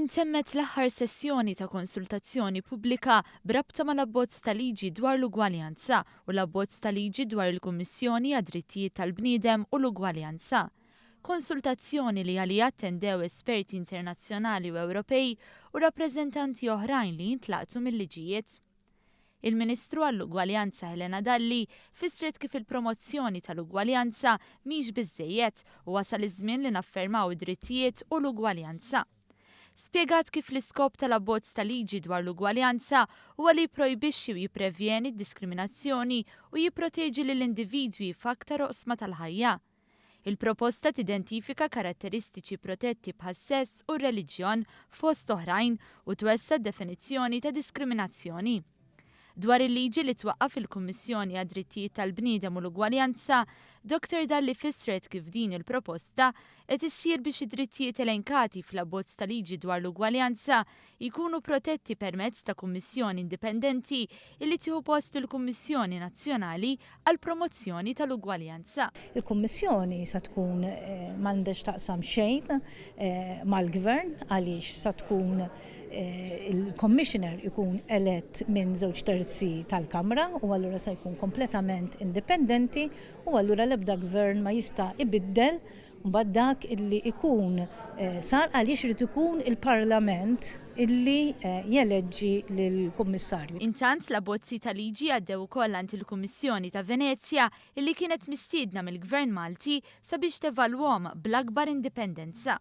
Intemmet l-aħħar sessjoni ta' konsultazzjoni pubblika b'rabta mal-abbozz ta' liġi dwar l-ugwaljanza u l-abbozz ta' liġi dwar il-Kummissjoni għad-drittijiet tal-bniedem u l-ugwaljanza. Konsultazzjoni li għalija attendew esperti internazzjonali u Ewropej u rappreżentanti oħrajn li jintlaqtu mill-liġijiet. Il-Ministru għall-Ugwaljanza Helena Dalli fissret kif il-promozzjoni tal-ugwaljanza mhix biżżejjed u wasal iż-żmien li naffermaw id-drittijiet u l-ugwaljanza. Spjegat kif l-iskop tal-abbozz ta' liġi dwar l-ugwaljanza huwa li jipprojbixxi u jipprevjeni d-diskriminazzjoni u jipproteġi lill-individwi f'aktar oqsma tal-ħajja. Il-proposta tidentifika karatteristiċi protetti bħas-sess u r-reliġjon fost oħrajn u twessa d-definizzjoni ta' diskriminazzjoni. Dwar il-liġi li twaqqaf il-Kummissjoni għad-drittijiet tal-bniedem u l-ugwaljanza, Dr. Dalli fissret kif din il-proposta qed issir biex id-drittijiet elenkati fl-abbozz ta' liġi dwar l-ugwaljanza jkunu protetti permezz ta' kummissjoni indipendenti illi tieħu post il-Kummissjoni Nazzjonali għall promozzjoni tal-ugwaljanza. Il-Kummissjoni sa tkun m'għandix taqsam xejn mal-Gvern għaliex sa tkun il-Commissioner ikun elett minn żewġ terzi tal-Kamra u allura se jkun kompletament indipendenti u allura l-ebda Gvern ma jista' ibiddel mbagħad dak illi ikun sar għaliex irid ikun il-Parlament illi jeleġġi lill-Kummissarju. Intant l-abbozzi ta' liġi għaddew ukoll għand il-Kummissjoni ta' Venezja illi kienet mistiedna mill-Gvern Malti sabiex tevalwhom bl-akbar indipendenza.